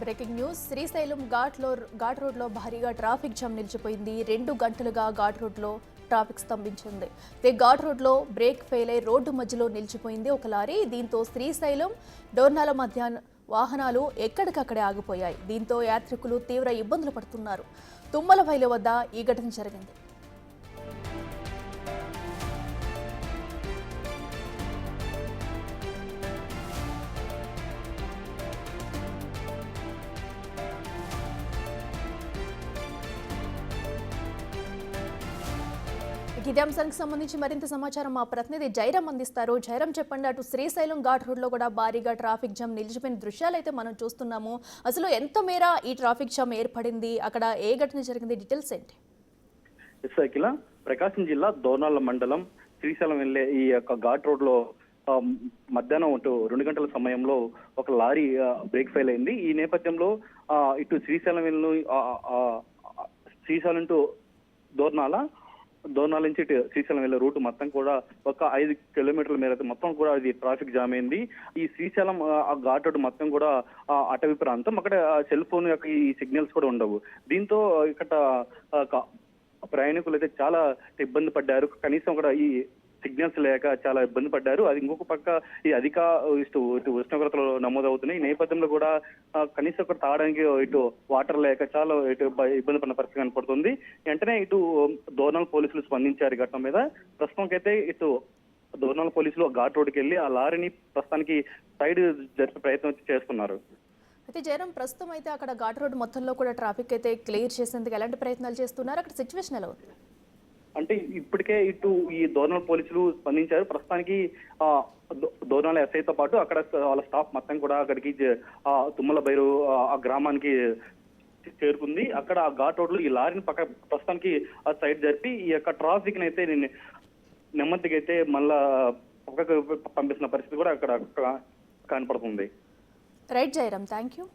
Breaking news Srisailam ghat రోడ్లో భారీగా traffic jam నిలిచిపోయింది. 2 గంటలుగా ఘాట్ రోడ్లో ట్రాఫిక్ స్తంభించింది. ఘాట్ రోడ్లో బ్రేక్ ఫెయిల్ అయి రోడ్డు మధ్యలో నిలిచిపోయింది ఒక లారీ. దీంతో శ్రీశైలం డోర్నాల మధ్య వాహనాలు ఎక్కడికక్కడే ఆగిపోయాయి. దీంతో యాత్రికులు తీవ్ర ఇబ్బందులు పడుతున్నారు. తుమ్మలబైలు వద్ద ఈ ఘటన జరిగింది. ఇదే అంశానికి సంబంధించి మరింత సమాచారం మా ప్రతినిధి జైరామ్ అందిస్తారు. జైరామ్, చెప్పండి, అటు శ్రీశైలం ఘాట్ రోడ్లో కూడా భారీగా ట్రాఫిక్ జామ్ నిలిచిపోయిన దృశ్యాలు అయితే మనం చూస్తున్నాము. అసలు ఎంత మేర ఈ ట్రాఫిక్ జామ్ ఏర్పడింది, అక్కడ ఏ ఘటన జరిగింది, డీటెయిల్స్ ఏంటి? అఖిల, ప్రకాశం జిల్లా దోర్నాల మండలం శ్రీశైలం వెళ్లే ఈ యొక్క ఘాట్ రోడ్ లో మధ్యాహ్నం 2 గంటల సమయంలో ఒక లారీ బ్రేక్ ఫెయిల్ అయింది. ఈ నేపథ్యంలో ఇటు శ్రీశైలం టు దోర్నాల నుంచి శ్రీశైలం వెళ్లే రూట్ మొత్తం కూడా ఒక 5 కిలోమీటర్ల మేర మొత్తం కూడా ఇది ట్రాఫిక్ జామ్ అయింది. ఈ శ్రీశైలం ఘాట్ రోడ్ మొత్తం కూడా అటవీ ప్రాంతం, అక్కడ సెల్ ఫోన్ యొక్క ఈ సిగ్నల్స్ కూడా ఉండవు. దీంతో ఇక్కడ ప్రయాణికులు అయితే చాలా ఇబ్బంది పడ్డారు. కనీసం కూడా ఈ సిగ్నల్స్ లేక చాలా ఇబ్బంది పడ్డారు. అది ఇంకొక పక్క ఈ అధిక ఉష్ణోగ్రతలు నమోదవుతున్నాయి. ఈ నేపథ్యంలో కూడా కనీసం ఒకటి తాగడానికి ఇటు వాటర్ లేక చాలా ఇబ్బంది పడిన పరిస్థితి కనపడుతుంది. వెంటనే ఇటు దోర్నాల పోలీసులు స్పందించారు ఘటన మీద. ప్రస్తుతానికైతే ఇటు దోర్నాల పోలీసులు ఘాట్ రోడ్డుకి వెళ్ళి ఆ లారీని ప్రస్తుతానికి సైడ్ జరిపే ప్రయత్నం చేస్తున్నారు. అయితే జయరాం, ప్రస్తుతం అయితే అక్కడ ఘాట్ రోడ్ మొత్తంలో కూడా ట్రాఫిక్ అయితే క్లియర్ చేసేందుకు ఎలాంటి ప్రయత్నాలు చేస్తున్నారు? అక్కడ సిచ్యువేషన్ ఎలా ఉంది? అంటే ఇప్పటికే ఇటు ఈ దోర్నాల పోలీసులు స్పందించారు. ప్రస్తుతానికి దోర్నాల ఎస్ఐతో పాటు అక్కడ వాళ్ళ స్టాఫ్ మొత్తం కూడా అక్కడికి తుమ్మలబైరు ఆ గ్రామానికి చేరుకుంది. అక్కడ ఆ ఘాట్ రోడ్లు ఈ లారీని ప్రస్తుతానికి ఆ సైడ్ జరిపి ఈ యొక్క ట్రాఫిక్ ని అయితే నెమ్మదిగా అయితే మళ్ళా పక్కకు పంపిస్తున్న పరిస్థితి కూడా అక్కడ కనపడుతుంది. Right Jayaram, thank you.